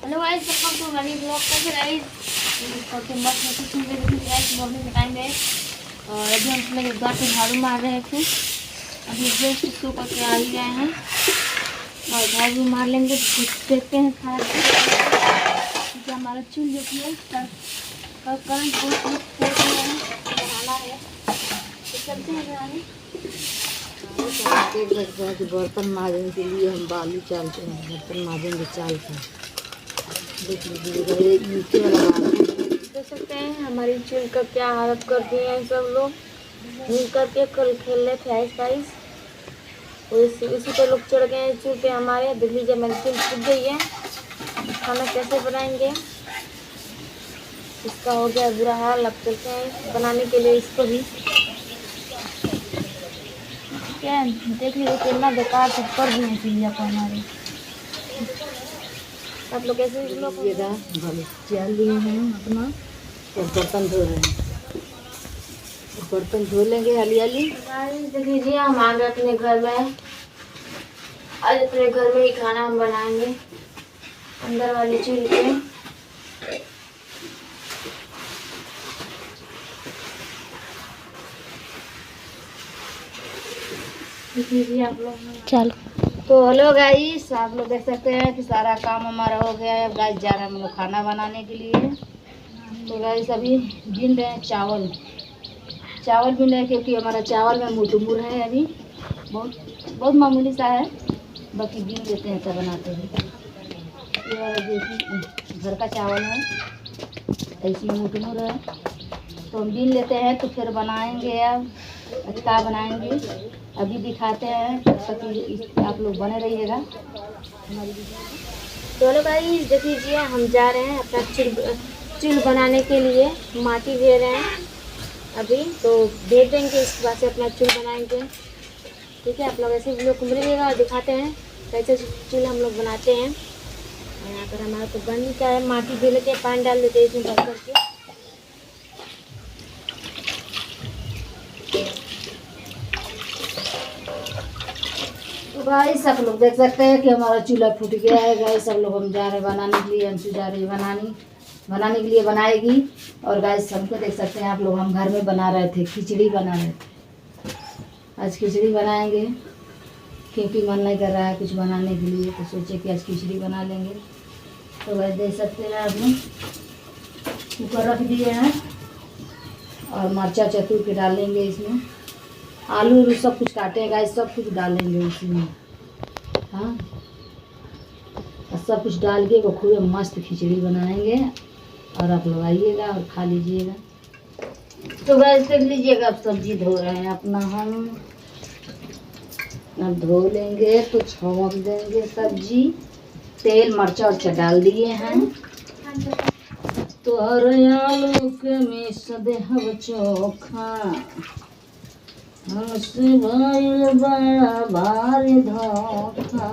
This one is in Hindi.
Hello guys, welcome to money blog. कैसे गाइस सबके मस्त है कुछ नहीं देखिए गाइस, मॉर्निंग का टाइम है और अभी हम लोग घर पे झाड़ू मार रहे थे। अभी जस्ट सो करके आ ही गए हैं और झाड़ू मार लेंगे तो देखते हैं खाना क्योंकि हमारा चूल्हा जो कि है करंट बहुत तेज है, बनाना है तो चलते हैं बनाने। बर्तन माजने के लिए हम बालू चालते हैं, बर्तन माजेंगे चाल कर। देख लीजिए नीचे वाला बालू देख सकते हैं हमारी चूल का क्या हालत कर दिए हैं सब लोग मिल करके। कल खेल रहे थे आइस पाइस, उसी पे लोग चढ़ गए हैं चूल पे हमारे। देख लीजिए मेरी चूल टूट गई है। खाना कैसे बनाएंगे इसका हो गया बुरा हाल। अब चलते हैं बनाने के लिए इसको भी। क्या देख लीजिए कितना बेकार से कर दिए हैं चिड़िया को हमारे। आप लोग कैसे लीजिएगा। भले चाल लिए हैं अपना और बर्तन धो रहे हैं, बर्तन धो लेंगे हलियाली। देख लीजिए हम आ गए अपने घर में। आज अपने घर में ही खाना हम बनाएंगे अंदर वाली चूल्हे पे। देख लीजिए आप लोग। चलो तो हेलो गाइस, आप लोग देख सकते हैं कि सारा काम हमारा हो गया है। अब गाइस जा रहे हैं हम लोग खाना बनाने के लिए। तो गाइस अभी बीन रहे हैं चावल बीन रहे हैं क्योंकि हमारा चावल में मुटमुर है अभी बहुत मामूली सा है। बाकी बीन लेते हैं तब बनाते हैं। ये वाला देखिए घर का चावल है, ऐसी मुटमुर है तो हम बीन लेते हैं तो फिर बनाएंगे। अब क्या बनाएंगे अभी दिखाते हैं, तब तक आप लोग बने रहिएगा हमारी वीडियो में। तो हेलो गाइस, देख लीजिए हम जा रहे हैं अपना चूल बनाने के लिए। माटी दे रहे हैं अभी तो दे देंगे, इसके बाद से अपना चूल बनाएंगे। ठीक है, आप लोग ऐसे वीडियो को मिलिएगा और दिखाते हैं कैसे चूल हम लोग बनाते हैं। और यहाँ पर हमारा तो बन ही क्या है, माटी दे लेते हैं, पानी डाल देते हैं इसमें भर करके। तो गाइस सब लोग देख सकते हैं कि हमारा चूल्हा फूट गया है। गाइस सब लोग हम जा रहे हैं बनाने के लिए, अंशु जा रही है बनाने के लिए बनाएगी। और गाइस हमको देख सकते हैं आप लोग, हम घर में बना रहे थे, खिचड़ी बना रहे थे। आज खिचड़ी बनाएंगे क्योंकि मन नहीं कर रहा है कुछ बनाने के लिए, तो सोचे कि आज खिचड़ी बना लेंगे। तो गाइस देख सकते हैं आप लोग, कुकर रख दिए हैं और मरचा चतुर के डालेंगे इसमें। आलू सब कुछ काटेगा, सब कुछ डालेंगे इसमें। हाँ, और सब कुछ डाल के वो खूब मस्त खिचड़ी बनाएंगे और आप लोग आइएगा और खा लीजिएगा। तो गैस देख लीजिएगा, अब सब्जी धो रहे हैं अपना हम। अब धो लेंगे तो छोंक देंगे सब्जी। तेल मरचा उर्चा डाल दिए हैं। तो आलू के में सदेहब चोखा हमसे भइल बड़ा भारी धोखा।